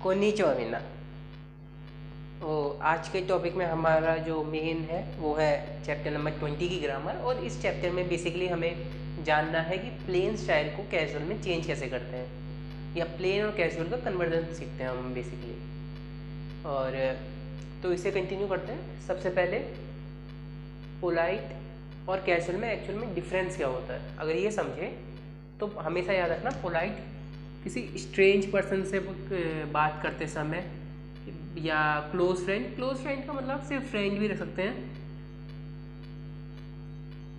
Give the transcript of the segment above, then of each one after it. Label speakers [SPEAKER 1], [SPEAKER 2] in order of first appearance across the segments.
[SPEAKER 1] Konnichiwa मिन्ना। तो आज के टॉपिक में हमारा जो मेन है वो है चैप्टर नंबर 20 की ग्रामर। और इस चैप्टर में बेसिकली हमें जानना है कि प्लेन स्टाइल को कैजुअल में चेंज कैसे करते हैं, या प्लेन और कैजुअल का कन्वर्जन सीखते हैं हम बेसिकली। और तो इसे कंटिन्यू करते हैं। सबसे पहले पोलाइट और कैजुअल में एक्चुअल में डिफरेंस क्या होता है, अगर ये समझे तो हमेशा याद रखना, पोलाइट किसी स्ट्रेंज पर्सन से बात करते समय, या क्लोज फ्रेंड का मतलब सिर्फ फ्रेंड भी रख सकते हैं,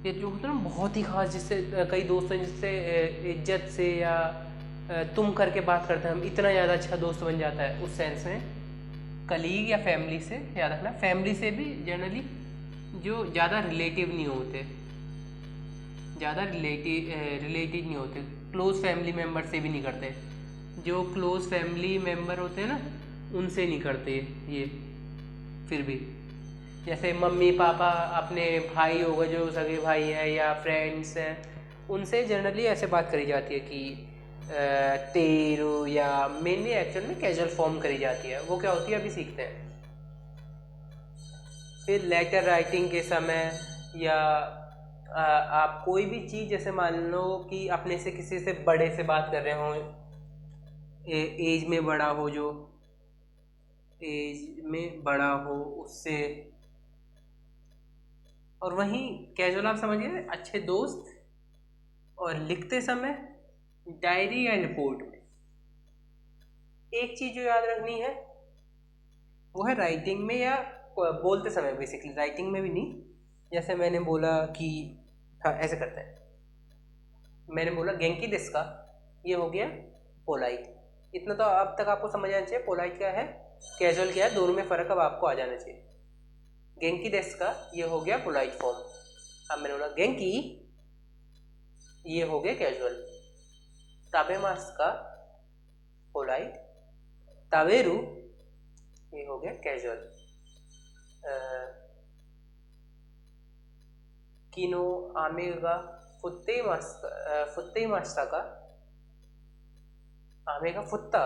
[SPEAKER 1] ये जो होता है ना बहुत ही खास, जिससे कई दोस्त हैं जिससे इज्जत से या तुम करके बात करते हैं, हम इतना ज़्यादा अच्छा दोस्त बन जाता है उस सेंस में। कलीग या फैमिली से याद रखना, फैमिली से भी जनरली जो ज़्यादा रिलेटिव नहीं होते, ज़्यादा रिलेटिव नहीं होते, क्लोज फैमिली मेम्बर से भी नहीं करते। जो क्लोज फैमिली मेम्बर होते हैं ना उनसे नहीं करते ये। फिर भी जैसे मम्मी पापा, अपने भाई होगा जो सगे भाई है, या फ्रेंड्स हैं, उनसे जनरली ऐसे बात करी जाती है कि तेरू, या मेनली एक्चुअल में कैजुअल फॉर्म करी जाती है। वो क्या होती है अभी सीखते हैं। फिर लेटर राइटिंग के समय, या आप कोई भी चीज़, जैसे मान लो कि अपने से किसी से बड़े से बात कर रहे हो, एज में बड़ा हो, जो एज में बड़ा हो उससे। और वहीं कैजुअल आप समझिए अच्छे दोस्त, और लिखते समय डायरी या रिपोर्ट में। एक चीज़ जो याद रखनी है वो है राइटिंग में या बोलते समय, बेसिकली राइटिंग में भी नहीं। जैसे मैंने बोला कि हाँ ऐसे करते हैं, मैंने बोला गेंकी देस का, ये हो गया पोलाइट। इतना तो अब तक आपको समझ आना चाहिए पोलाइट क्या है, कैजुअल क्या है, दोनों में फ़र्क अब आपको आ जाना चाहिए। गेंकी देस का ये हो गया पोलाइट फॉर्म। अब मैंने बोला गेंकी, ये हो गया कैजुअल। ताबेमास का पोलाइट, तावेरू ये हो गया कैजुअल। किनो आमेगा फुत्ते मास्ता का, आमेगा फुत्ता।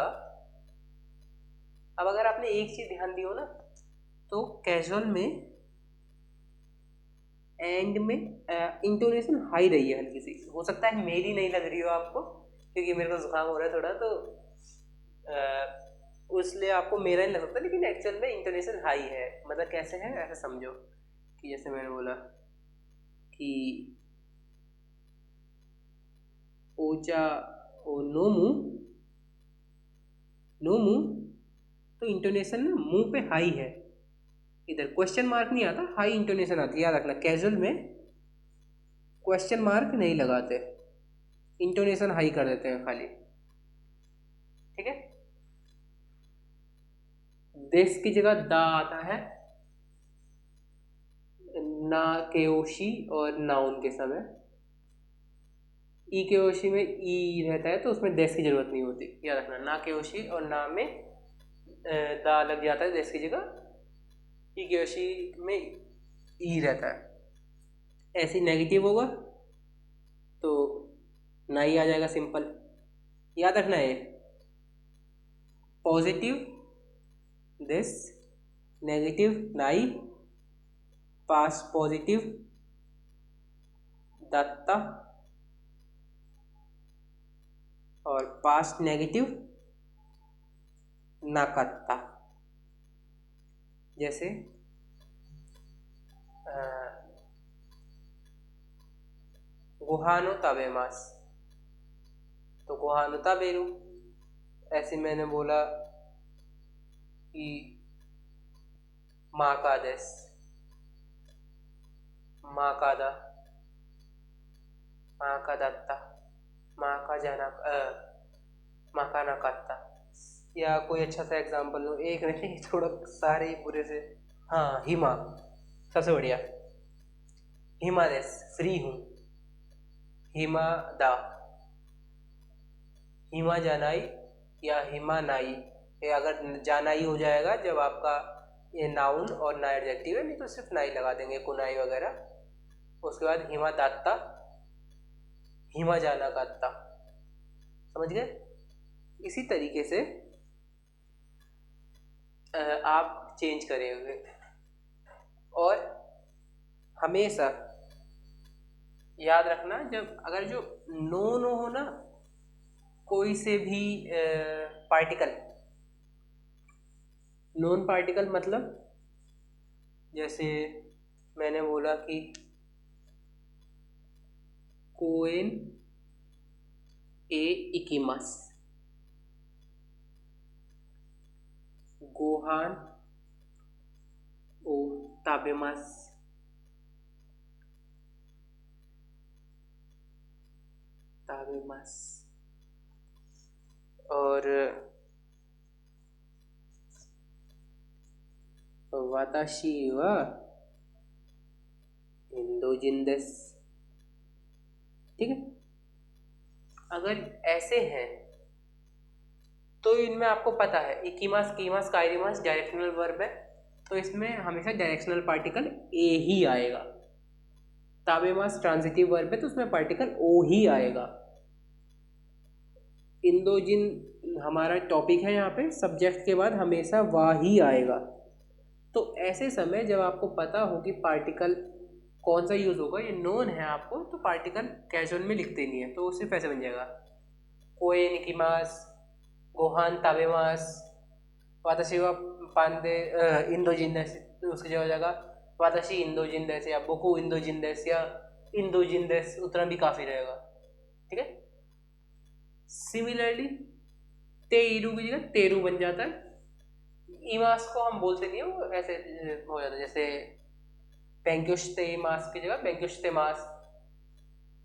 [SPEAKER 1] अब अगर आपने एक चीज ध्यान दी हो ना, तो कैजुअल में एंड में इंटोनेशन हाई रही है हल्की सी। हो सकता है मेरी नहीं लग रही हो आपको, क्योंकि मेरे को जुकाम हो रहा है थोड़ा, तो इसलिए आपको मेरा नहीं लग सकता, लेकिन एक्चुअल में इंटोनेशन हाई है। मतलब कैसे है, ऐसे समझो कि जैसे मैंने बोला कि ओचा ओ नोमू नोमू, तो इंटोनेशन ना मुंह पे हाई है, इधर क्वेश्चन मार्क नहीं आता, हाई इंटोनेशन आती है। याद रखना कैजुअल में क्वेश्चन मार्क नहीं लगाते, इंटोनेशन हाई कर देते हैं खाली, ठीक है। देश की जगह दा आता है ना केओशी और नाउन के समय। ई केओशी में ई रहता है तो उसमें देश की जरूरत नहीं होती, याद रखना। ना केओशी और ना में दा लग जाता है देश की जगह, ई केओशी में ई रहता है। ऐसे नेगेटिव होगा तो नाई आ जाएगा, सिंपल। याद रखना है पॉजिटिव दिस, नेगेटिव नाई, पास पॉजिटिव दत्ता, और पास्ट नेगेटिव नाकत्ता। जैसे गुहानो ताबेमास, तो गुहानो ताबेरू। ऐसे मैंने बोला कि माँ का देश, माँ का दा, माँ का दत्ता, माँ का जाना, माँ का नाकत्ता। या कोई अच्छा सा एग्जाम्पल लो, एक नहीं थोड़ा सारे ही पूरे से। हाँ हिमा, सबसे बढ़िया। हिमा देश, फ्री हूँ, हिमा दा, हिमा जानाई या हिमा नाई। ये अगर जानाई हो जाएगा जब आपका ये नाउन और ना एडजेक्टिव है, नहीं तो सिर्फ नाई लगा देंगे, कुनाई वगैरह। उसके बाद हिमा दात्ता, हिमा जाना कात्ता, समझ गए। इसी तरीके से आप चेंज करेंगे। और हमेशा याद रखना, जब अगर जो नो नो हो ना कोई से भी पार्टिकल, नॉन पार्टिकल मतलब जैसे मैंने बोला कि कोएन ए इकिमास, गोहान ओ ताबेमास, ताबेमास, और वाताशी वा इंदोजिंदस। ठीक है, अगर ऐसे हैं तो इनमें आपको पता है इकिमास, कीमास, काइरिमास डायरेक्शनल वर्ब है, तो इसमें हमेशा डायरेक्शनल पार्टिकल ए ही आएगा। ताबेमास ट्रांजिटिव वर्ब है तो उसमें पार्टिकल ओ ही आएगा। इंदोजिन हमारा टॉपिक है, यहाँ पे सब्जेक्ट के बाद हमेशा वाह ही आएगा। तो ऐसे समय जब आपको पता हो कि पार्टिकल कौन सा यूज़ होगा, ये नोन है आपको, तो पार्टिकल कैजुअल में लिखते नहीं है, तो सिर्फ ऐसे बन जाएगा कोए निकिमास, गोहान ताबेमास, वाताशी वा पांदे इंदोजिंदस, उसकी जगह हो जाएगा वाताशी इंदोजिंदस या बोकू इंदोजिंदस या इंदोजिंदस, उतना भी काफ़ी रहेगा। ठीक है, सिमिलरली तेरू की जगह तेरू बन जाता है। ईमास को हम बोलते नहीं है, वो ऐसे हो जाता है जैसे बेंक्युश्ते मास की जगह बेंक्युश्ते मास,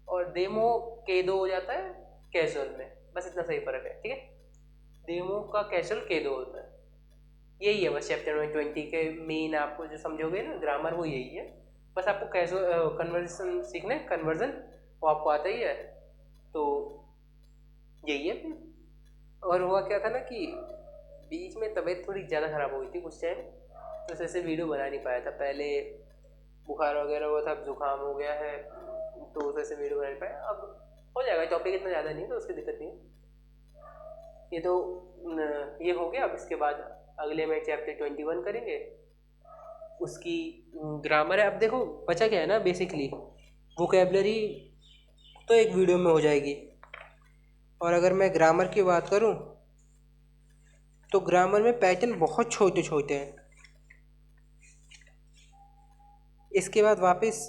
[SPEAKER 1] और देमो केदो हो जाता है कैजुअल में, बस इतना सही फर्क है। ठीक है, देमो का कैजुअल केदो होता है। यही है बस चैप्टर में 20 के मेन, आपको जो समझोगे ना ग्रामर वो यही है। बस आपको कैजुअल कन्वर्जन सीखना है, कन्वर्जन वो आपको आता ही है, तो यही है फिर। और हुआ क्या था ना कि बीच में तबीयत थोड़ी ज़्यादा ख़राब हो गई थी कुछ टाइम, तो इस वजह से वीडियो बना नहीं पाया था। पहले बुखार वगैरह हुआ था, जुकाम हो गया है, तो उस वजह से वीडियो बना नहीं पाया। अब हो जाएगा, टॉपिक इतना ज़्यादा नहीं है तो उसकी दिक्कत नहीं है। ये तो ये हो गया। अब इसके बाद अगले में चैप्टर 21 करेंगे, उसकी ग्रामर है। अब देखो बचा क्या है ना, बेसिकली वोकेबलरी तो एक वीडियो में हो जाएगी, और अगर मैं ग्रामर की बात करूं तो ग्रामर में पैटर्न बहुत छोटे छोटे हैं। इसके बाद वापस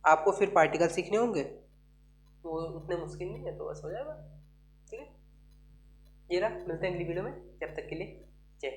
[SPEAKER 1] आपको फिर पार्टिकल सीखने होंगे, वो उतने मुश्किल नहीं है, तो बस हो जाएगा। ठीक है, ये रहा, मिलते हैं अगली वीडियो में, जब तक के लिए जय।